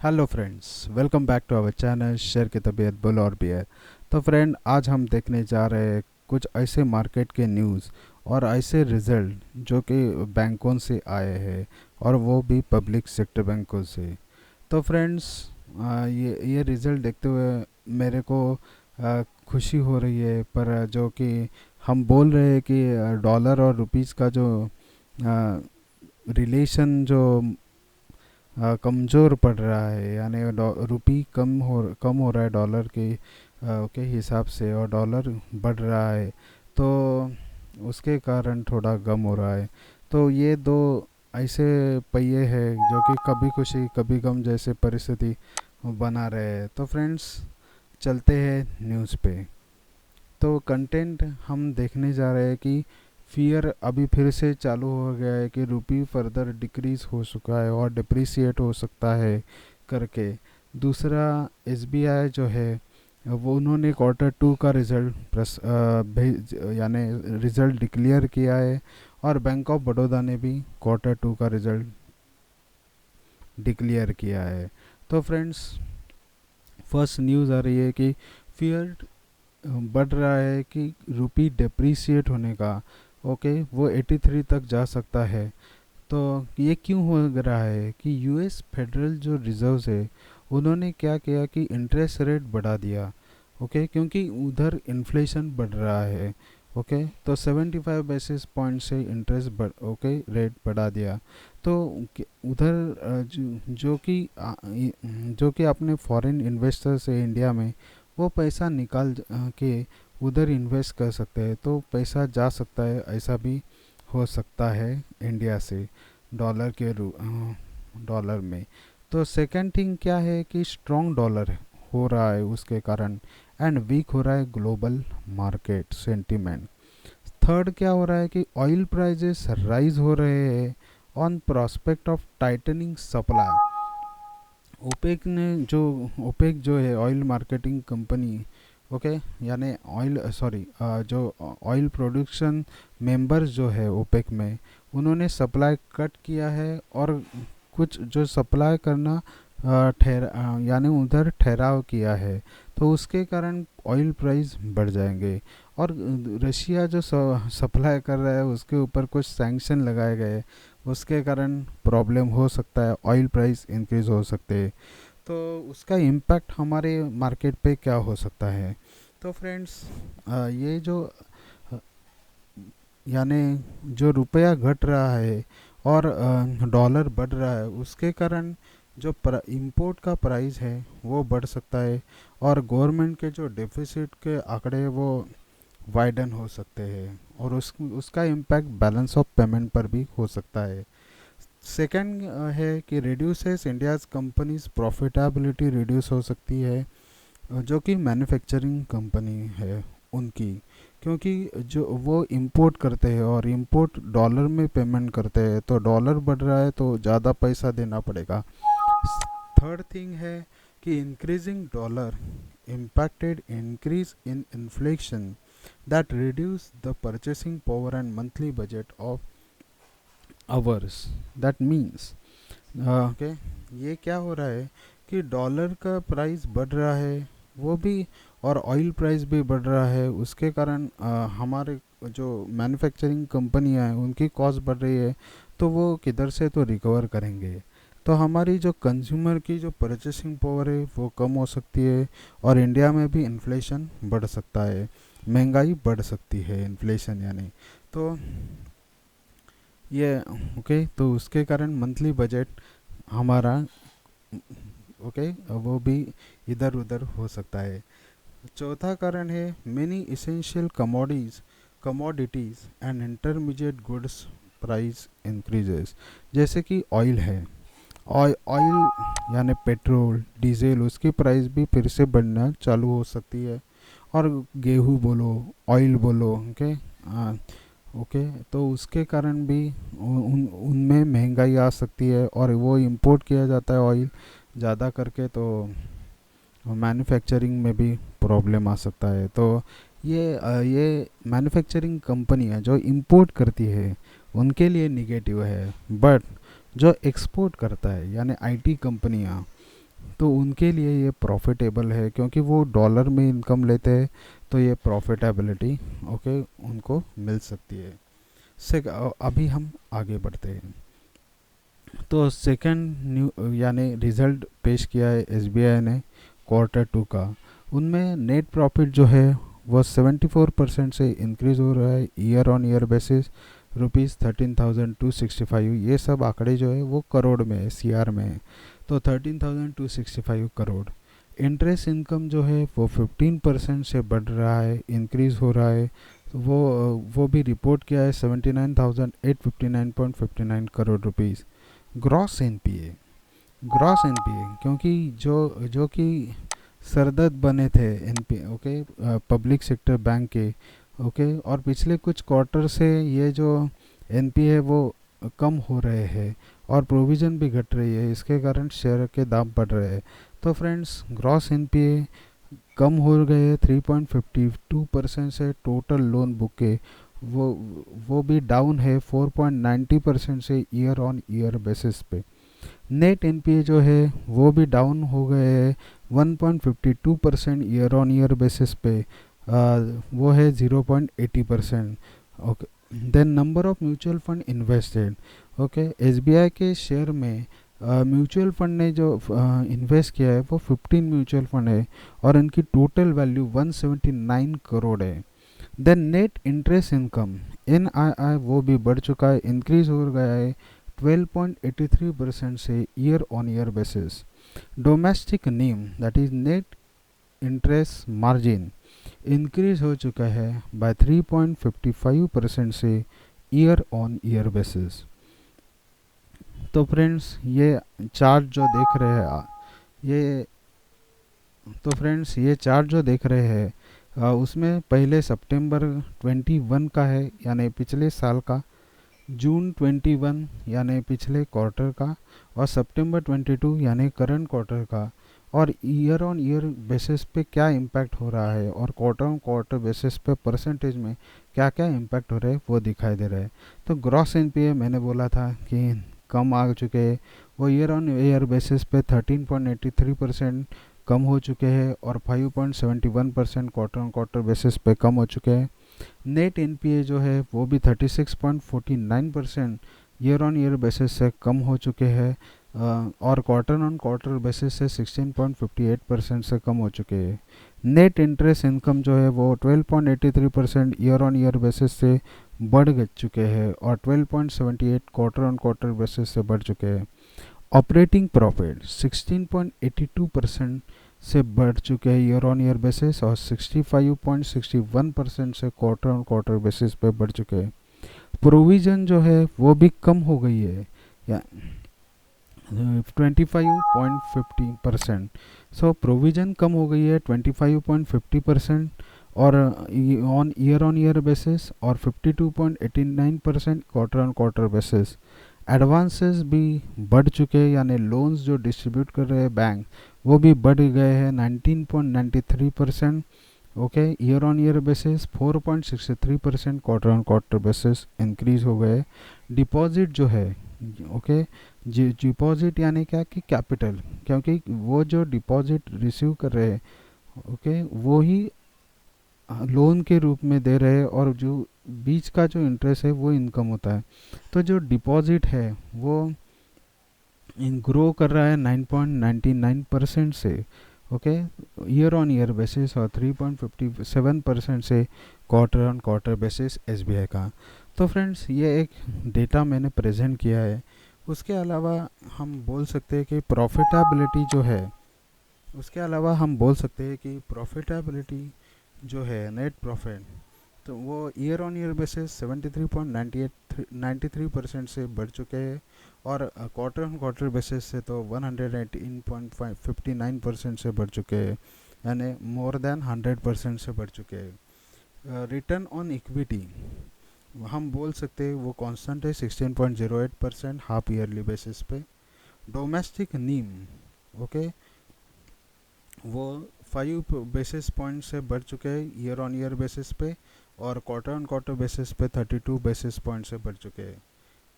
Hello friends, welcome back to our channel share की तबीयत bull और बियर। तो फ्रेंड, आज हम देखने जा रहे हैं कुछ ऐसे मार्केट के न्यूज़ और ऐसे रिजल्ट जो कि बैंकों से आए हैं, और वो भी पब्लिक सेक्टर बैंकों से। तो फ्रेंड्स, ये रिज़ल्ट देखते हुए मेरे को खुशी हो रही है, पर जो कि हम बोल रहे हैं कि डॉलर और रुपीस का जो रिलेशन जो कमज़ोर पड़ रहा है, यानी रुपी कम हो रहा है डॉलर के हिसाब से, और डॉलर बढ़ रहा है। तो उसके कारण थोड़ा गम हो रहा है। तो ये दो ऐसे पहिए हैं जो कि कभी खुशी कभी गम जैसे परिस्थिति बना रहे हैं। तो फ्रेंड्स, चलते हैं न्यूज़ पे। तो कंटेंट हम देखने जा रहे हैं कि फियर अभी फिर से चालू हो गया है कि रुपी फर्दर डिक्रीज हो चुका है और डिप्रिसिएट हो सकता है करके। दूसरा, एसबीआई जो है वो उन्होंने क्वार्टर 2 का रिज़ल्ट यानी रिज़ल्ट डिक्लेयर किया है, और बैंक ऑफ बड़ौदा ने भी क्वार्टर 2 का रिज़ल्ट डिक्लेयर किया है। तो फ्रेंड्स, फर्स्ट न्यूज़ आ रही है कि फियर बढ़ रहा है कि रुपी डिप्रिसिएट होने का। ओके, वो 83 तक जा सकता है। तो ये क्यों हो रहा है कि यूएस फेडरल जो रिजर्व्स है उन्होंने क्या किया कि इंटरेस्ट रेट बढ़ा दिया। ओके, क्योंकि उधर इन्फ्लेशन बढ़ रहा है। ओके, तो 75 बेसिस पॉइंट से इंटरेस्ट रेट बढ़ा दिया। तो उधर जो कि अपने फॉरेन इन्वेस्टर्स है इंडिया में, वो पैसा निकाल के उधर इन्वेस्ट कर सकते हैं, तो पैसा जा सकता है, ऐसा भी हो सकता है इंडिया से डॉलर में। तो सेकंड थिंग क्या है कि स्ट्रॉन्ग डॉलर हो रहा है उसके कारण, एंड वीक हो रहा है ग्लोबल मार्केट सेंटीमेंट। थर्ड क्या हो रहा है कि ऑयल प्राइजेस राइज हो रहे हैं on prospect of tightening supply. OPEC जो है ऑयल मार्केटिंग कंपनी, ओके, यानी जो ऑयल प्रोडक्शन मेंबर्स जो है ओपेक में, उन्होंने सप्लाई कट किया है, और कुछ जो सप्लाई करना यानी उधर ठहराव किया है। तो उसके कारण ऑयल प्राइस बढ़ जाएंगे, और रशिया जो सप्लाई कर रहा है उसके ऊपर कुछ सैंक्शन लगाए गए, उसके कारण प्रॉब्लम हो सकता है, ऑयल प्राइस इंक्रीज हो सकते हैं। तो उसका इम्पैक्ट हमारे मार्केट पे क्या हो सकता है। तो फ्रेंड्स, ये जो अ, यानी जो रुपया घट रहा है और डॉलर बढ़ रहा है, उसके कारण जो इंपोर्ट का प्राइस है वो बढ़ सकता है, और गवर्नमेंट के जो डेफिसिट के आंकड़े वो वाइडन हो सकते हैं, और उसका इम्पैक्ट बैलेंस ऑफ पेमेंट पर भी हो सकता है। सेकंड है कि reduces India's companies profitability reduce हो सकती है, जो कि मैन्युफैक्चरिंग कंपनी है उनकी, क्योंकि जो वो इंपोर्ट करते हैं और इंपोर्ट डॉलर में पेमेंट करते हैं, तो डॉलर बढ़ रहा है तो ज़्यादा पैसा देना पड़ेगा। थर्ड थिंग है कि increasing dollar impacted increase in inflation that reduce the purchasing power and monthly budget of ours. That means okay, ये क्या हो रहा है कि डॉलर का प्राइस बढ़ रहा है वो भी, और ऑयल प्राइस भी बढ़ रहा है, उसके कारण हमारे जो मैन्युफैक्चरिंग कंपनियां हैं उनकी कॉस्ट बढ़ रही है, तो वो किधर से तो रिकवर करेंगे। तो हमारी जो कंज्यूमर की जो परचेसिंग पावर है वो कम हो सकती है, और इंडिया में भी इन्फ्लेशन बढ़ सकता है, महंगाई बढ़ सकती है, इन्फ्लेशन यानी। तो ये ओके, तो उसके कारण मंथली बजट हमारा, ओके, वो भी इधर उधर हो सकता है। चौथा कारण है many essential commodities and intermediate goods price increases. जैसे कि ऑयल है, ऑयल यानी पेट्रोल डीजल, उसकी प्राइस भी फिर से बढ़ना चालू हो सकती है, और गेहूँ बोलो, ऑयल बोलो, ओके, ओके, तो उसके कारण भी उनमें महंगाई आ सकती है, और वो इंपोर्ट किया जाता है ऑयल ज़्यादा करके, तो मैन्युफैक्चरिंग में भी प्रॉब्लम आ सकता है। तो ये मैन्युफैक्चरिंग कंपनियां जो इंपोर्ट करती है उनके लिए निगेटिव है, बट जो एक्सपोर्ट करता है यानी आईटी कंपनियां, तो उनके लिए ये प्रॉफिटेबल है, क्योंकि वो डॉलर में इनकम लेते हैं, तो ये प्रॉफिटेबिलिटी ओके उनको मिल सकती है। से अभी हम आगे बढ़ते हैं। तो सेकंड न्यू यानी रिज़ल्ट पेश किया है एसबीआई ने Q2 का। उनमें नेट प्रॉफिट जो है वो 74% से इंक्रीज़ हो रहा है ईयर ऑन ईयर बेसिस, ₹13,265। ये सब आंकड़े जो है वो करोड़ में है, सीआर में है, तो 13,265 करोड़। इंटरेस्ट इनकम जो है वो 15% से बढ़ रहा है, इंक्रीज़ हो रहा है। तो वो भी रिपोर्ट किया है 79,859.59 करोड़ रुपीज़। ग्रॉस एनपीए, क्योंकि जो कि सरदर्द बने थे NP okay public sector bank के ओके, और पिछले कुछ क्वार्टर से ये जो एनपीए वो कम हो रहे हैं और प्रोविज़न भी घट रही है, इसके कारण शेयर के दाम बढ़ रहे हैं। तो फ्रेंड्स, ग्रॉस एनपीए कम हो गए 3.52% से। टोटल लोन बुक के वो वो भी डाउन है 4.90% से ईयर ऑन ईयर बेसिस पे। नेट एनपीए जो है वो भी डाउन हो गए हैं 1.52% ईयर ऑन ईयर बेसिस पे। वो है 0.80%। Okay, then number of mutual fund invested. Okay, SBI के शेयर में म्यूचुअल फंड ने जो इन्वेस्ट किया है वो 15 म्यूचुअल फंड है, और इनकी टोटल वैल्यू 179 करोड़ है। Then net interest income NII वो भी बढ़ चुका है, इंक्रीज हो गया है 12.83% से year on year basis. Domestic Neem that is net interest margin increase हो चुका है बाय 3.55% से ईयर ऑन ईयर बेसिस। तो फ्रेंड्स, ये चार्ट जो देख रहे हैं ये ये चार्ट जो देख रहे हैं उसमें पहले सितंबर 21 का है, यानी पिछले साल का, जून 21 यानी पिछले क्वार्टर का, और सितंबर 22 यानी करंट क्वार्टर का, और ईयर ऑन ईयर बेसिस पे क्या इम्पैक्ट हो रहा है, और क्वार्टर ऑन क्वार्टर बेसिस पे परसेंटेज में क्या क्या इम्पैक्ट हो रहा है वो दिखाई दे रहा है। तो ग्रॉस एनपीए मैंने बोला था कि कम आ चुके हैं, वो ईयर ऑन ईयर बेसिस पे 13.83% कम हो चुके हैं, और 5.71% क्वार्टर ऑन क्वार्टर बेसिस पे कम हो चुके हैं। नेट एनपीए जो है वो भी 36.49% ईयर ऑन ईयर बेसिस से कम हो चुके हैं, और क्वार्टर ऑन क्वार्टर बेसिस से 16.58% से कम हो चुके हैं। नेट इंटरेस्ट इनकम जो है वो 12.83% ईयर ऑन ईयर बेसिस से बढ़ चुके हैं, और 12.78 क्वार्टर ऑन क्वार्टर बेसिस से बढ़ चुके हैं। ऑपरेटिंग प्रॉफिट 16.82% से बढ़ चुके हैं ईयर ऑन ईयर बेसिस, और 65.61% से क्वार्टर ऑन क्वार्टर बेसिस पे बढ़ चुके हैं। प्रोविज़न जो है वो भी कम हो गई है, या 25.50%। सो प्रोविज़न कम हो गई है 25.50%, और ऑन ईयर बेसिस, और 52.89% quarter on quarter basis. Advances भी बढ़ चुके हैं, यानी लोन्स जो डिस्ट्रीब्यूट कर रहे हैं बैंक वो भी बढ़ गए हैं 19.93%। Okay, year on year basis 4.63% quarter on quarter basis increase हो गए। डिपॉजिट जो है ओके, डिपॉजिट यानी क्या कि कैपिटल, क्योंकि वो जो डिपॉजिट रिसीव कर रहे हैं ओके वो ही लोन के रूप में दे रहे हैं, और जो बीच का जो इंटरेस्ट है वो इनकम होता है। तो जो डिपॉजिट है वो ग्रो कर रहा है 9.99% से okay year on year basis, और 3.57% से quarter on quarter basis SBI का। तो फ्रेंड्स, ये एक डेटा मैंने प्रेजेंट किया है। उसके अलावा हम बोल सकते हैं कि प्रॉफिटेबिलिटी जो है, उसके अलावा हम बोल सकते हैं कि प्रॉफिटेबिलिटी जो है नेट प्रॉफिट, तो वो ईयर ऑन ईयर बेसिस 73.93% से बढ़ चुके हैं, और क्वार्टर ऑन क्वार्टर बेसिस से तो 118.59% से बढ़ चुके हैं, यानी मोर देन 100% से बढ़ चुके हैं। रिटर्न ऑन इक्विटी हम बोल सकते हैं वो कांस्टेंट है 16.08% हाफ ईयरली बेसिस पे। डोमेस्टिक नीम ओके वो 5 बेसिस पॉइंट से बढ़ चुके हैं ईयर ऑन ईयर बेसिस पे, और क्वार्टर ऑन क्वार्टर बेसिस पे 32 बेसिस पॉइंट से बढ़ चुके हैं।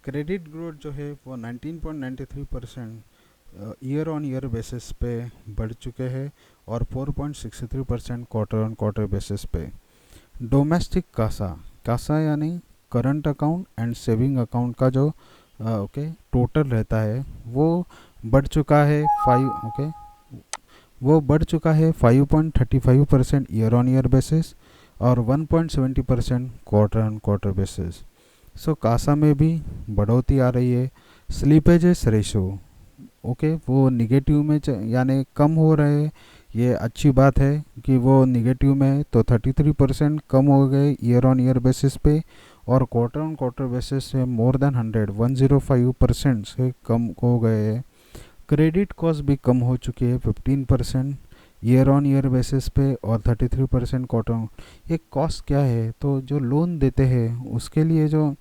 क्रेडिट ग्रोथ जो है वो 19.93% ईयर ऑन ईयर बेसिस पे बढ़ चुके हैं और 4.63% क्वार्टर ऑन क्वार्टर बेसिस पे। डोमेस्टिक कासा, कासा यानी current account and saving account का जो टोटल रहता है वो बढ़ चुका है 5.35% ईयर ऑन ईयर बेसिस और 1.70% क्वार्टर ऑन क्वार्टर बेसिस। सो कासा में भी बढ़ोतरी आ रही है। स्लीपेजेस रेशो वो निगेटिव में यानी कम हो रहे हैं। ये अच्छी बात है कि वो निगेटिव में है, तो 33% कम हो गए ईयर ऑन ईयर बेसिस पे और क्वार्टर ऑन क्वार्टर बेसिस से मोर देन 105% से कम हो गए हैं। क्रेडिट कॉस्ट भी कम हो चुकी है 15% ईयर ऑन ईयर बेसिस पे और 33% क्वार्टर। ये कॉस्ट क्या है, तो जो लोन देते हैं उसके लिए जो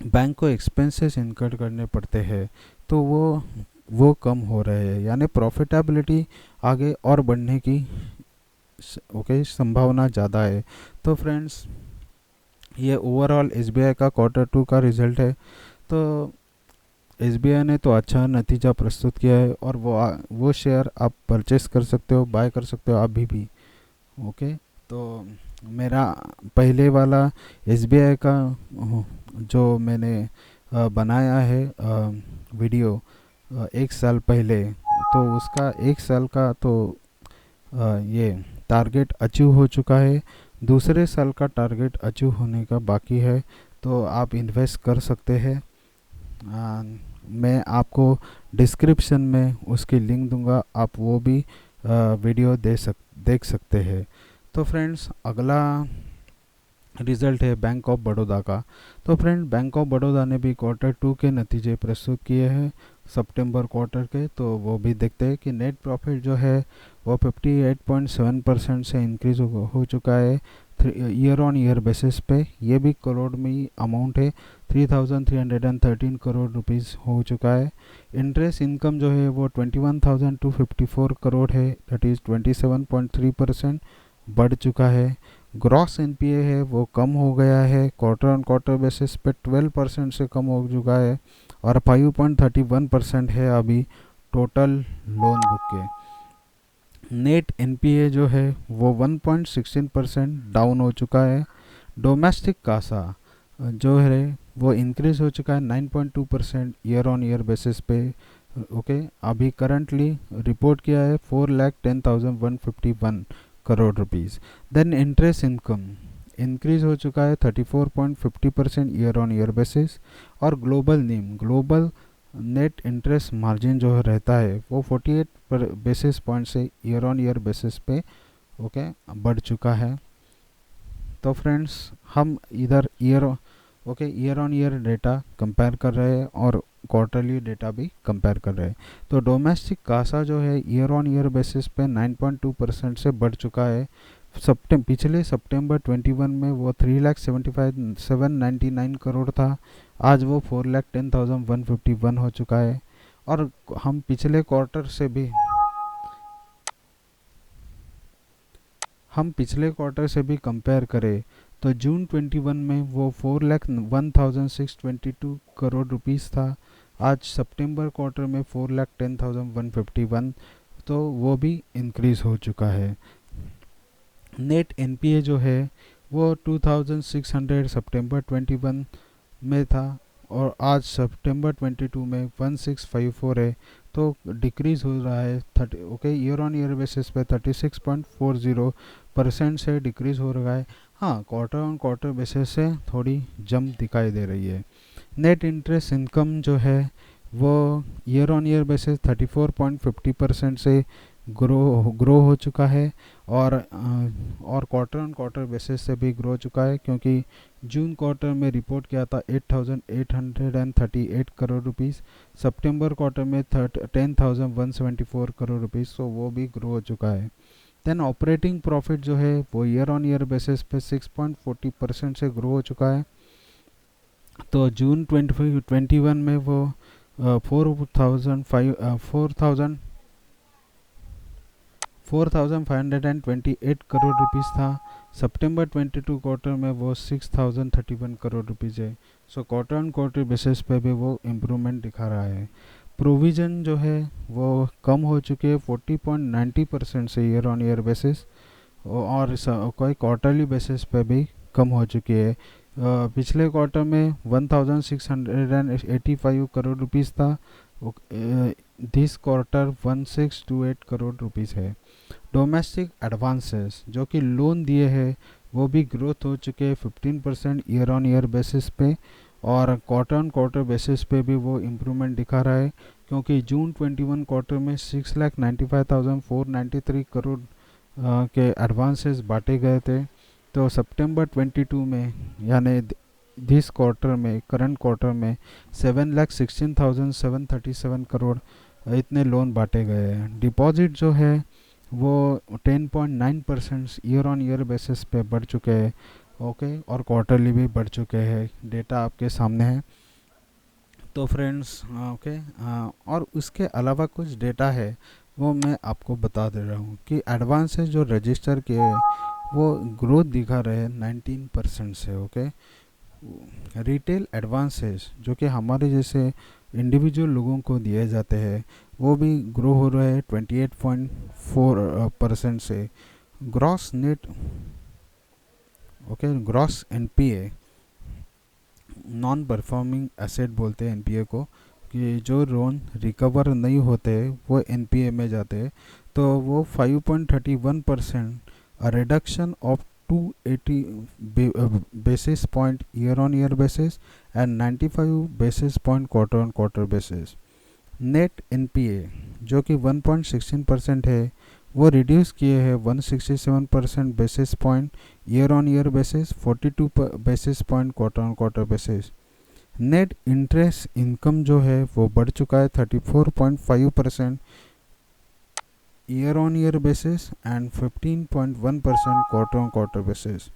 बैंक को एक्सपेंसेस इनकर करने पड़ते हैं तो वो कम हो रहे हैं, यानी प्रॉफिटेबिलिटी आगे और बढ़ने की संभावना ज़्यादा है। तो फ्रेंड्स, ये ओवरऑल एसबीआई का क्वार्टर 2 का रिजल्ट है। तो एसबीआई ने तो अच्छा नतीजा प्रस्तुत किया है और वो शेयर आप परचेस कर सकते हो, बाय कर सकते हो अभी भी। तो मेरा पहले वाला एसबीआई का जो मैंने बनाया है वीडियो 1 साल पहले, तो उसका 1 साल का तो ये टारगेट अचीव हो चुका है। दूसरे साल का टारगेट अचीव होने का बाकी है, तो आप इन्वेस्ट कर सकते हैं। मैं आपको डिस्क्रिप्शन में उसकी लिंक दूंगा, आप वो भी वीडियो देख सकते हैं। तो फ्रेंड्स, अगला रिज़ल्ट है बैंक ऑफ बड़ौदा का। तो फ्रेंड, बैंक ऑफ बड़ौदा ने भी क्वार्टर 2 के नतीजे प्रस्तुत किए हैं सितंबर क्वार्टर के, तो वो भी देखते हैं कि नेट प्रॉफिट जो है वो 58.7% से इंक्रीज हो चुका है ईयर ऑन ईयर बेसिस पे। ये भी करोड़ में ही अमाउंट है, 3,313 करोड़ रुपीस हो चुका है। इंटरेस्ट इनकम जो है वो 21,254 करोड़ है, दैट इज़ 27.3% बढ़ चुका है। ग्रॉस एनपीए है वो कम हो गया है, क्वार्टर ऑन क्वार्टर बेसिस पे 12% से कम हो चुका है और 5.31% है अभी टोटल लोन बुक के। नेट एनपीए जो है वो 1.16% डाउन हो चुका है। डोमेस्टिक कासा जो है वो इंक्रीज हो चुका है 9.2% ईयर ऑन ईयर बेसिस पे। अभी करंटली रिपोर्ट किया है 4,10,151 crore rupees. Then interest income increase हो चुका है 34.50% ईयर ऑन ईयर बेसिस। और ग्लोबल नेट इंटरेस्ट मार्जिन जो रहता है वो 48 बेसिस पॉइंट से ईयर ऑन ईयर बेसिस पे बढ़ चुका है। तो फ्रेंड्स, हम इधर year on year data compare कर रहे हैं और क्वार्टरली डेटा भी कंपेयर कर रहे हैं। तो डोमेस्टिक कासा जो है ईयर ऑन ईयर बेसिस पे 9.2% से बढ़ चुका है। पिछले सितंबर 21 में वो 3,75,799 करोड़ था, आज वो 4,10,151 हो चुका है। और हम पिछले क्वार्टर से भी कंपेयर करें तो जून 21 में वो 4,01,622 करोड़ रुपीस था, आज सितंबर क्वार्टर में 4,10,151, तो वो भी इंक्रीज हो चुका है। नेट एनपीए जो है वो 2,600 सितंबर 21 में था और आज सितंबर 22 में 1,654 है, तो डिक्रीज हो रहा है ईयर ऑन ईयर बेसिस पे 36.40% से डिक्रीज हो रहा है। हाँ, क्वार्टर ऑन क्वार्टर बेसिस से थोड़ी जंप दिखाई दे रही है। नेट इंटरेस्ट इनकम जो है वो ईयर ऑन ईयर बेसिस 34.50% से ग्रो हो चुका है और क्वार्टर ऑन क्वार्टर बेसिस से भी ग्रो हो चुका है, क्योंकि जून क्वार्टर में रिपोर्ट किया था 8,838 करोड़ रुपीस, सितंबर क्वार्टर में 10,174 करोड़ रुपीस, तो वो भी ग्रो हो चुका है। देन ऑपरेटिंग प्रॉफिट जो है वो ईयर ऑन ईयर बेसिस पे 6.40% से ग्रो हो चुका है। तो जून 2021 में वो 4,528 करोड़ रुपीस था, सितंबर 22 क्वार्टर में वो 6,031 करोड़ रुपीस है। So quarter on quarter basis पे भी वो इम्प्रूवमेंट दिखा रहा है। प्रोविज़न जो है वो कम हो चुके हैं 40.90% से ईयर ऑन ईयर बेसिस, और कोई क्वार्टरली बेसिस पे भी कम हो चुकी है। पिछले क्वार्टर में 1685 करोड़ रुपीस था, दिस क्वार्टर 1628 करोड़ रुपीस है। डोमेस्टिक एडवांसेस जो कि लोन दिए हैं वो भी ग्रोथ हो चुके हैं 15% ईयर ऑन ईयर बेसिस पे, और क्वार्टर ऑन क्वार्टर बेसिस पे भी वो इम्प्रूवमेंट दिखा रहा है, क्योंकि जून 21 क्वार्टर में 6,95,493 करोड़ के एडवांसेस बांटे गए थे। तो सितंबर 22 में यानी दिस क्वार्टर में, करंट क्वार्टर में 7,16,737 करोड़ इतने लोन बांटे गए हैं। डिपॉजिट जो है वो 10.9% ईयर ऑन ईयर बेसिस पे बढ़ चुके हैं, ओके, और क्वार्टरली भी बढ़ चुके हैं। डेटा आपके सामने है। तो फ्रेंड्स, ओके, और उसके अलावा कुछ डेटा है वो मैं आपको बता दे रहा हूँ कि एडवांसेस जो रजिस्टर किए हैं वो ग्रोथ दिखा रहे हैं 19% से, ओके। रिटेल एडवांसेस जो कि हमारे जैसे इंडिविजुअल लोगों को दिए जाते हैं वो भी ग्रो हो रहे हैं 28.4% से। Gross net, okay, gross NPA, non performing asset बोलते हैं एनपीए को, कि जो लोन रिकवर नहीं होते वो एनपीए में जाते हैं, तो वो 5.31%, reduction of 280 basis point year on year basis and 95 basis point quarter on quarter basis। Net NPA जो कि 1.16% है वो रिड्यूस किए हैं 167% basis point year on year basis, 42 basis point quarter on quarter basis. Net interest income जो है वो बढ़ चुका है 34.5% year on year basis and 15.1% quarter on quarter basis.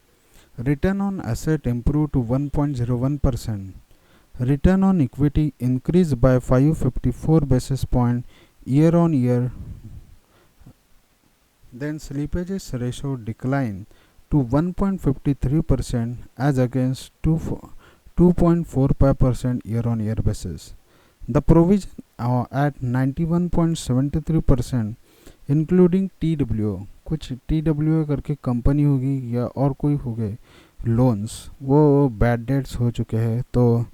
Return on asset improve to 1.01%। Return on equity increased by 554 basis point year on year. Then slippages ratio declined to 1.53% as against 2.45% year on year basis. The provision at 91.73%, including TWO, कुछ TWO करके company होगी या और कोई हो गए loans, वो bad debts हो चुके हैं, तो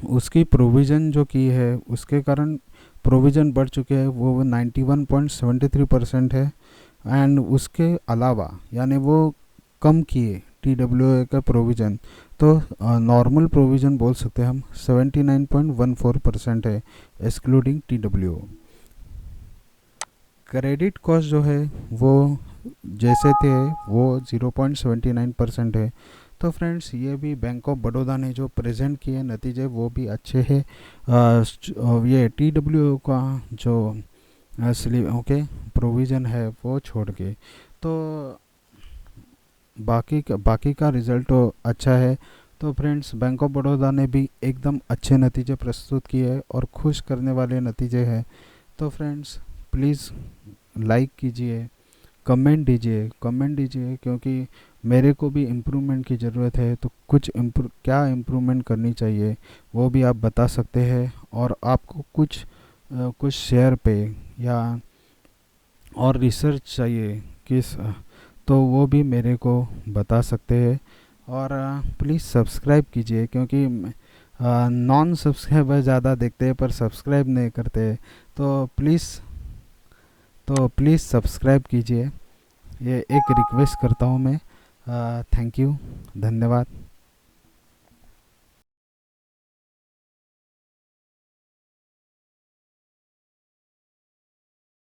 उसकी प्रोविज़न जो की है उसके कारण प्रोविज़न बढ़ चुके हैं, वो 91.73% है। एंड उसके अलावा यानी वो कम किए TWA का प्रोविज़न, तो नॉर्मल प्रोविज़न बोल सकते हैं हम 79.14% है एक्सक्लूडिंग TWO। क्रेडिट कॉस्ट जो है वो जैसे थे वो 0.79% है। तो फ्रेंड्स, ये भी बैंक ऑफ बड़ौदा ने जो प्रेजेंट किए नतीजे वो भी अच्छे हैं। ये TWO का जो ओके प्रोविज़न है वो छोड़ के, तो बाकी का रिज़ल्ट तो अच्छा है। तो फ्रेंड्स, बैंक ऑफ बड़ौदा ने भी एकदम अच्छे नतीजे प्रस्तुत किए और खुश करने वाले नतीजे हैं। तो फ्रेंड्स, प्लीज़ लाइक कीजिए, कमेंट दीजिए, क्योंकि मेरे को भी इम्प्रूवमेंट की ज़रूरत है। तो क्या इम्प्रूवमेंट करनी चाहिए वो भी आप बता सकते हैं, और आपको कुछ शेयर पे या और रिसर्च चाहिए किस, तो वो भी मेरे को बता सकते हैं। और प्लीज़ सब्सक्राइब कीजिए, क्योंकि नॉन सब्सक्राइबर ज़्यादा देखते हैं पर सब्सक्राइब नहीं करते, तो प्लीज़ सब्सक्राइब कीजिए, ये एक रिक्वेस्ट करता हूँ मैं। थैंक यू, धन्यवाद।